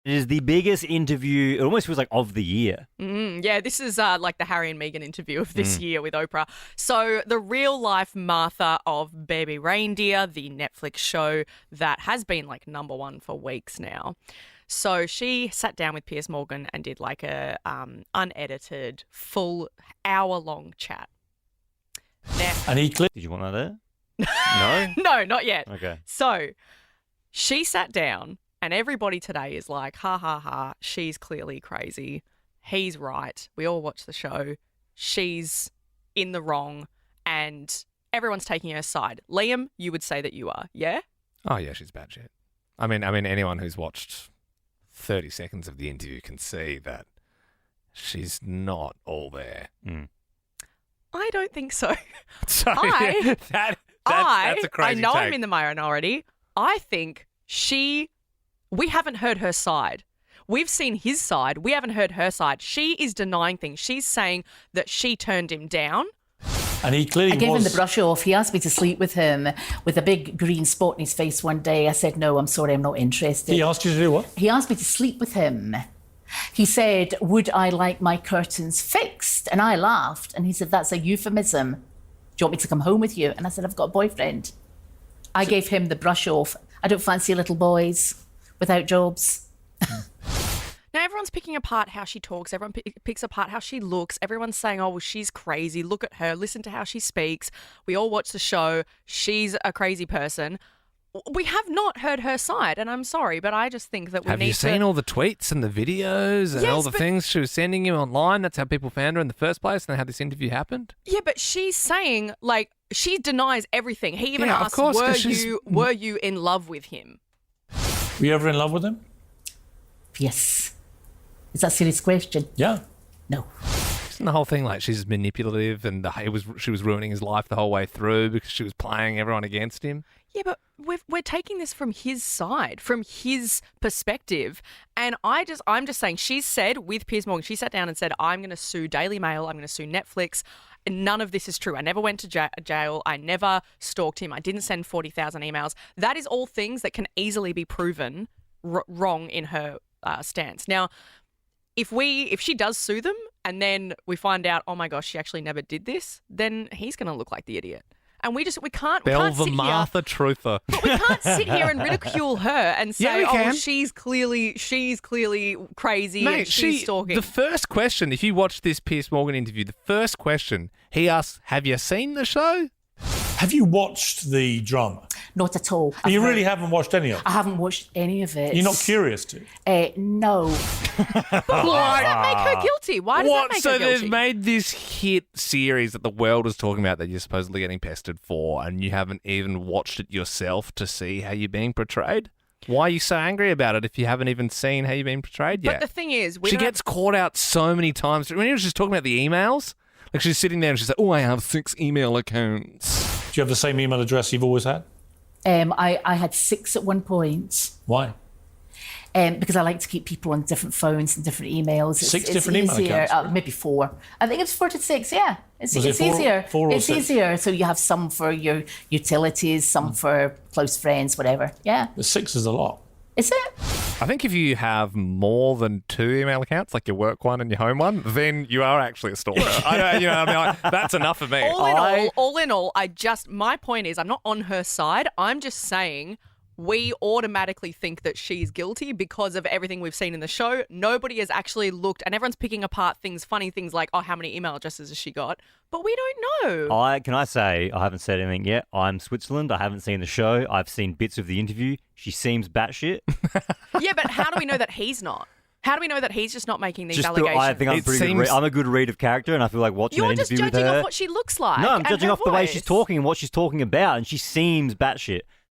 It is the biggest interview, it almost feels like of the year. Yeah, this is like the Harry and Meghan interview of this year with Oprah. So the real life Martha of Baby Reindeer, the Netflix show that has been like number one for weeks now. So she sat down with Piers Morgan and did like a unedited, full hour-long chat. Now, And he clearly... Did you want that there? No? no, not yet. Okay. So she sat down and everybody today is like, ha, ha, ha, she's clearly crazy. He's right. We all watch the show. She's in the wrong and everyone's taking her side. Liam, you would say that you are, yeah? Oh, yeah, she's bad shit. I mean, anyone who's watched 30 seconds of the interview can see that she's not all there. I don't think so. So I- that's a crazy I know take. I'm in the minority. I think we haven't heard her side. We've seen his side. We haven't heard her side. She is denying things. She's saying that she turned him down. And he clearly I gave him was... the brush off. He asked me to sleep with him with a big green spot in his face one day. I said, no, I'm sorry, I'm not interested. He asked you to do what? He asked me to sleep with him. He said, would I like my curtains fixed? And I laughed. And he said, that's a euphemism. Do you want me to come home with you? And I said, I've got a boyfriend. I gave him the brush off. I don't fancy little boys without jobs. Now, everyone's picking apart how she talks. Everyone picks apart how she looks. Everyone's saying, oh, well, she's crazy. Look at her. Listen to how she speaks. We all watch the show. She's a crazy person. We have not heard her side, and I'm sorry, but I just think that we Have need you seen all the tweets and the videos and Yes, all the but- things she was sending you online? That's how people found her in the first place and how this interview happened? Yeah, but she's saying, like, she denies everything. He even Yeah, of asked, course, 'cause were you in love with him? Were you ever in love with him? Yes. Is that a serious question? Yeah. No. Isn't the whole thing like she's manipulative and she was ruining his life the whole way through because she was playing everyone against him? Yeah, but we're taking this from his side, from his perspective. And I'm just saying, she said with Piers Morgan, she sat down and said, I'm going to sue Daily Mail, I'm going to sue Netflix. And none of this is true. I never went to jail. I never stalked him. I didn't send 40,000 emails. That is all things that can easily be proven wrong in her stance. Now, if she does sue them and then we find out, oh my gosh, she actually never did this, then he's going to look like the idiot. And we can't Belle sit the here. Martha Truther. But we can't sit here and ridicule her and Yeah, say, we oh, can. she's clearly crazy and she's stalking. The first question, if you watch this Piers Morgan interview, the first question he asks, have you seen the show? Have you watched the drama? Not at all. You really haven't watched any of it? I haven't watched any of it. You're not curious to? No. But why does that make her guilty? Why does that make So her guilty? they've made this hit series that the world is talking about that you're supposedly getting pestered for, and you haven't even watched it yourself to see how you're being portrayed? Why are you so angry about it if you haven't even seen how you're being portrayed yet? But the thing is, She gets caught out so many times. When he was just talking about the emails, like she's sitting there and she's like, oh, I have 6 email accounts. Do you have the same email address you've always had? I had 6 at one point. Why? Because I like to keep people on different phones and different emails. Six different email easier. accounts? Maybe 4. I think it's 4 to 6. Yeah, it's Was it four- easier. 4 or it's 6? easier. So you have some for your utilities, some for close friends, whatever. Yeah, The 6 is a lot. is it? I think if you have more than 2 email accounts, like your work one and your home one, then you are actually a stalker. I mean, like, that's enough for me. all in all, my point is, I'm not on her side. I'm just saying we automatically think that she's guilty because of everything we've seen in the show. Nobody has actually looked, and everyone's picking apart funny things like, oh, how many email addresses has she got? But we don't know. Can I say, I haven't said anything yet. I'm Switzerland. I haven't seen the show. I've seen bits of the interview. She seems batshit. Yeah, but how do we know that he's not? How do we know that he's just not making these I allegations? think I'm It pretty good. seems- I'm a good read of character, and I feel like watching You're that just interview with judging her. off what she looks like. No, I'm and judging her off the way she's voice. talking and what she's talking about, and she seems batshit.